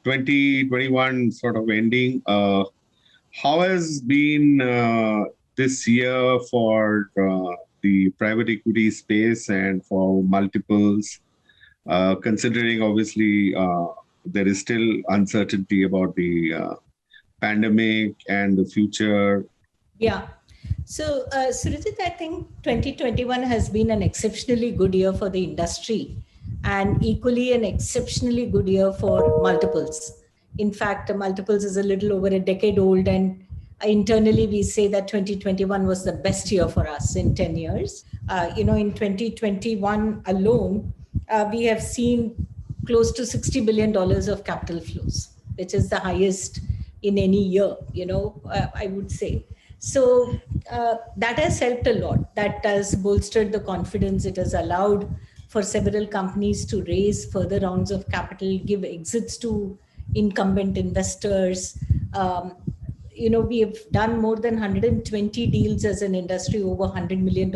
2021 sort of ending, how has been this year for the private equity space and for multiples, considering obviously there is still uncertainty about the pandemic and the future? Yeah. So, Surijit, I think 2021 has been an exceptionally good year for the industry and equally an exceptionally good year for multiples. In fact, multiples is a little over a decade old, and internally we say that 2021 was the best year for us in 10 years. In 2021 alone, we have seen close to $60 billion of capital flows, which is the highest in any year, I would say. So that has helped a lot. That has bolstered the confidence. It has allowed for several companies to raise further rounds of capital, give exits to incumbent investors. We have done more than 120 deals as an industry, over $100 million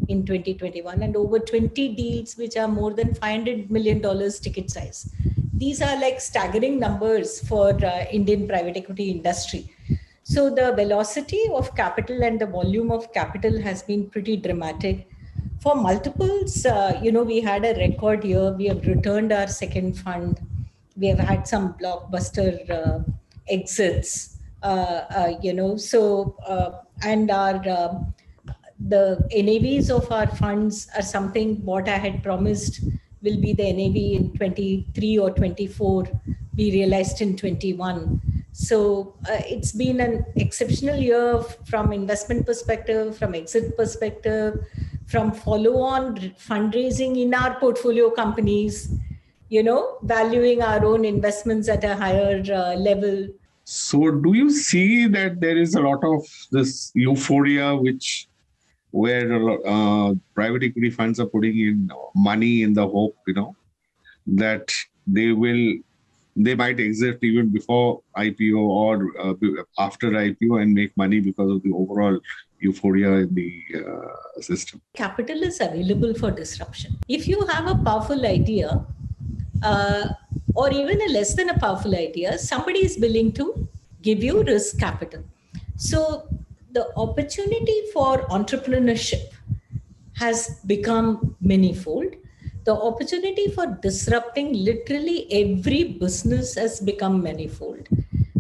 in 2021, and over 20 deals which are more than $500 million ticket size. These are like staggering numbers for Indian private equity industry. So the velocity of capital and the volume of capital has been pretty dramatic. For multiples, we had a record year. We have returned our second fund. We have had some blockbuster exits, and our the NAVs of our funds are something what I had promised will be the NAV in 23 or 24, we realized in 21. So it's been an exceptional year from investment perspective, from exit perspective, from follow-on fundraising in our portfolio companies, valuing our own investments at a higher level. So do you see that there is a lot of this euphoria where private equity funds are putting in money in the hope, that they might exit even before IPO or after IPO and make money because of the overall euphoria in the system? Capital is available for disruption. If you have a powerful idea, or even a less than a powerful idea, somebody is willing to give you risk capital. So the opportunity for entrepreneurship has become manifold. The opportunity for disrupting literally every business has become manifold.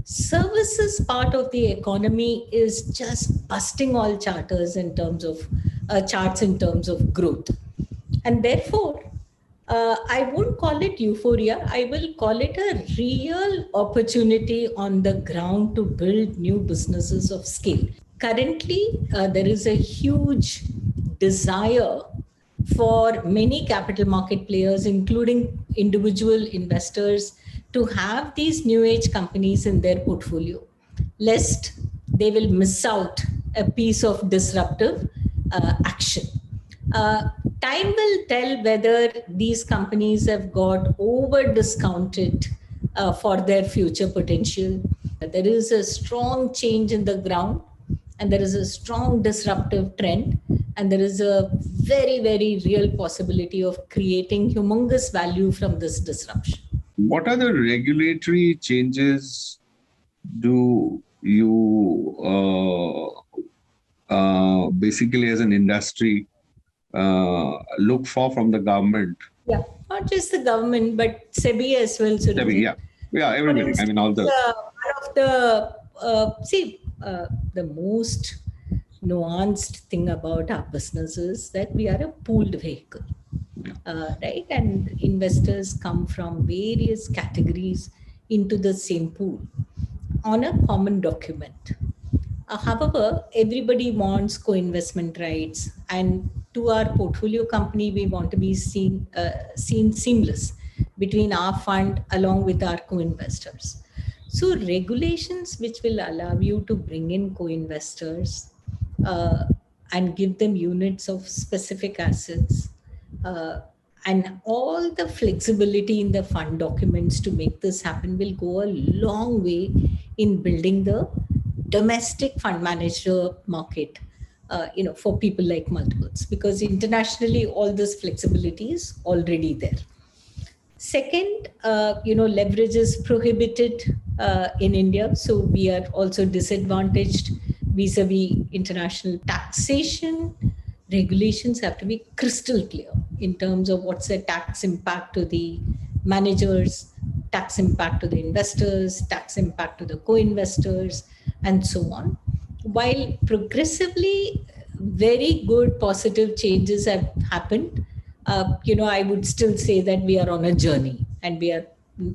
Services part of the economy is just busting all charts in terms of growth. And therefore, I won't call it euphoria. I will call it a real opportunity on the ground to build new businesses of scale. Currently, there is a huge desire for many capital market players, including individual investors, to have these new age companies in their portfolio, lest they will miss out a piece of disruptive action. Time will tell whether these companies have got over discounted for their future potential. There is a strong change in the ground, and there is a strong disruptive trend, and there is a very, very real possibility of creating humongous value from this disruption. What are the regulatory changes do you basically as an industry look for from the government? Yeah, not just the government, but SEBI as well. SEBI, yeah, everybody. Instance, all the the most nuanced thing about our business is that we are a pooled vehicle, right? And investors come from various categories into the same pool on a common document. However, everybody wants co-investment rights, and to our portfolio company, we want to be seen seamless between our fund along with our co-investors. So regulations which will allow you to bring in co-investors and give them units of specific assets, and all the flexibility in the fund documents to make this happen will go a long way in building the domestic fund manager market, for people like multiples, because internationally all this flexibility is already there. Second, leverage is prohibited in India, so we are also disadvantaged vis-a-vis international taxation. Regulations have to be crystal clear in terms of what's the tax impact to the managers, tax impact to the investors, tax impact to the co-investors, and so on. While progressively very good positive changes have happened, I would still say that we are on a journey and we are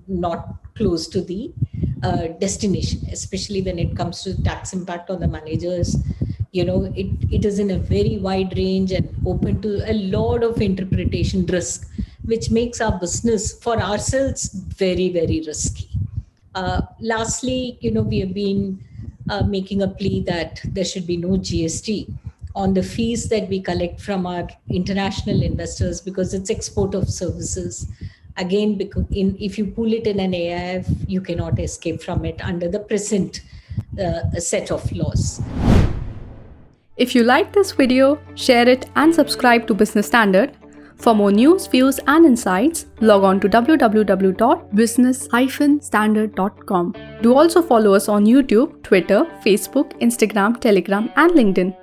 not close to the destination, especially when it comes to tax impact on the managers. It is in a very wide range and open to a lot of interpretation risk, which makes our business for ourselves very, very risky. Lastly, we have been making a plea that there should be no GST on the fees that we collect from our international investors, because it's export of services. Again, because if you pull it in an AIF, you cannot escape from it under the present set of laws. If you like this video, share it and subscribe to Business Standard. For more news, views and insights, log on to www.business-standard.com. Do also follow us on YouTube, Twitter, Facebook, Instagram, Telegram and LinkedIn.